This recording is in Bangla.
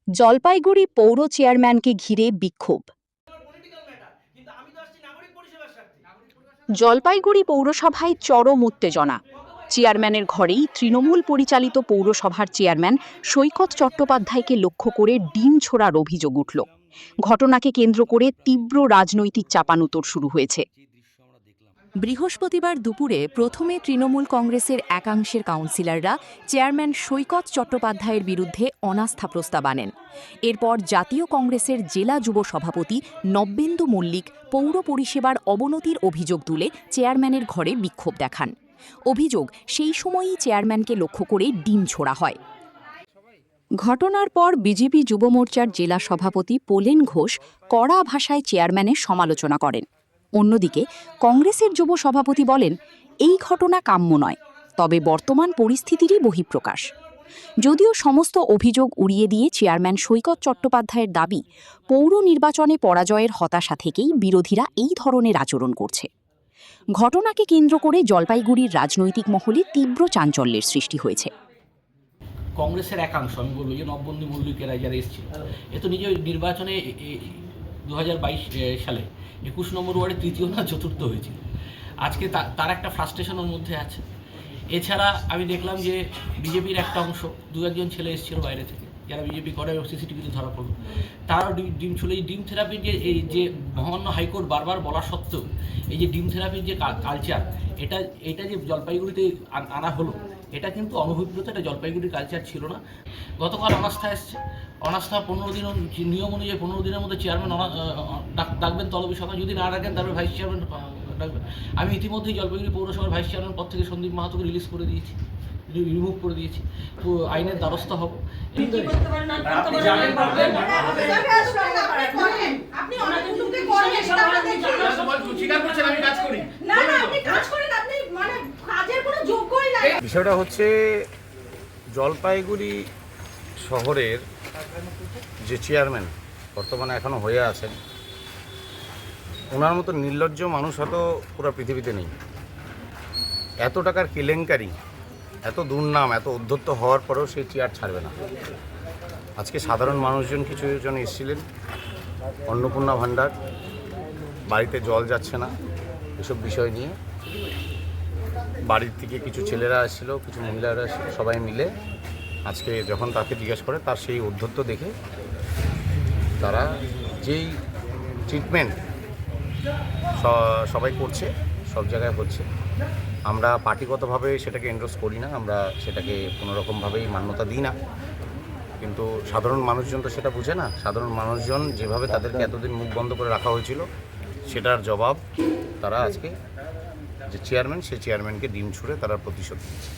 জলপাইগুড়ি পৌর চেয়ারম্যানকে ঘিরে বিক্ষোভ। জলপাইগুড়ি পৌরসভায় চরম উত্তেজনা। চেয়ারম্যানের ঘরেই তৃণমূল পরিচালিত পৌরসভার চেয়ারম্যান সৈকত চট্টোপাধ্যায়কে লক্ষ্য করে ডিম ছোড়ার অভিযোগ উঠল। ঘটনাকে কেন্দ্র করে তীব্র রাজনৈতিক চাপানুতোর শুরু হয়েছে। বৃহস্পতিবার দুপুরে প্রথমে তৃণমূল কংগ্রেসের একাংশের কাউন্সিলররা চেয়ারম্যান সৈকত চট্টোপাধ্যায়ের বিরুদ্ধে অনাস্থা প্রস্তাব আনেন। এরপর জাতীয় কংগ্রেসের জেলা যুব সভাপতি নব্যেন্দু মল্লিক পৌর পরিষেবার অবনতির অভিযোগ তুলে চেয়ারম্যানের ঘরে বিক্ষোভ দেখান। অভিযোগ, সেই সময়ই চেয়ারম্যানকে লক্ষ্য করে ডিম ছোড়া হয়। ঘটনার পর বিজেপি যুব মোর্চার জেলা সভাপতি পোলেন ঘোষ কড়া ভাষায় চেয়ারম্যানের সমালোচনা করেন। অন্যদিকে কংগ্রেসের যুব সভাপতি বলেন, এই ঘটনা কাম্য নয়, তবে বর্তমান পরিস্থিতিরই বহিঃপ্রকাশ। যদিও সমস্ত অভিযোগ উড়িয়ে দিয়ে চেয়ারম্যান সৈকত চট্টোপাধ্যায়ের দাবি, পৌর নির্বাচনে পরাজয়ের হতাশা থেকেই বিরোধীরা এই ধরনের আচরণ করছে। ঘটনাকে কেন্দ্র করে জলপাইগুড়ির রাজনৈতিক মহলে তীব্র চাঞ্চল্যের সৃষ্টি হয়েছে। কংগ্রেসের একাংশ, আমি বলবো যে নব্যেন্দু মল্লিকেরা যারা এসেছিল, এ তো নিজের নির্বাচনে 2022 সালে 21 নম্বর ওয়ার্ডে তৃতীয় না চতুর্থ হয়েছিল। আজকে তার একটা ফ্রাস্ট্রেশনের মধ্যে আছে। এছাড়া আমি দেখলাম যে বিজেপির একটা অংশ, দু একজন ছেলে এসেছিল বাইরে থেকে, যারা বিজেপি করে সিসিটিভিতে ধরা পড়ল, তারাও ডিম ছিল। এই ডিম থেরাপির যে মহামান্য হাইকোর্ট বারবার বলা সত্ত্বেও এই যে ডিম থেরাপির যে কালচার, এটা যে জলপাইগুড়িতে আনা হলো, এটা কিন্তু অনভিপ্রেত, এটা জলপাইগুড়ির কালচার ছিল না। গতকাল অনাস্থা এসছে। অনাস্থা 15 দিন, নিয়ম অনুযায়ী 15 দিনের মধ্যে চেয়ারম্যান ডাকবেন তলবি সভা, যদি না ডাকেন তারপরে ভাইস চেয়ারম্যান ডাকবেন। আমি ইতিমধ্যেই জলপাইগুড়ি পৌরসভার ভাইস চেয়ারম্যান পদ থেকে সন্দীপ মাহাতোকে রিমুভ করে দিয়েছি। তো আইনের দ্বারস্থ হব। বিষয়টা হচ্ছে, জলপাইগুড়ি শহরের যে চেয়ারম্যান বর্তমানে এখনো হয়ে আছেন, ওনার মতো নির্লজ্জ মানুষ হয়তো পুরো পৃথিবীতে নেই। এত টাকার কেলেঙ্কারি, এত দুর্নাম, এত উদ্ধত্ত হওয়ার পরেও সেই চেয়ার ছাড়বে না। আজকে সাধারণ মানুষজন কিছু জন এসেছিলেন, অন্নপূর্ণা ভাণ্ডার, বাড়িতে জল যাচ্ছে না, এসব বিষয় নিয়ে বাড়ির থেকে কিছু ছেলেরা এসেছিল, কিছু মহিলারা এসেছিল, সবাই মিলে আজকে যখন তাকে জিজ্ঞেস করে, তার সেই উদ্ধত্ত দেখে তারা যেই ট্রিটমেন্ট সবাই করছে, সব জায়গায় হচ্ছে। আমরা পার্টিগতভাবে সেটাকে এন্ডোর্স করি না, আমরা সেটাকে কোনোরকমভাবেই মান্যতা দিই না। কিন্তু সাধারণ মানুষজন তো সেটা বুঝে না। সাধারণ মানুষজন যেভাবে তাদেরকে এতদিন মুখ বন্ধ করে রাখা হয়েছিল, সেটার জবাব তারা আজকে যে চেয়ারম্যান, সেই চেয়ারম্যানকে ডিম ছুঁড়ে তারা প্রতিশোধ নিচ্ছে।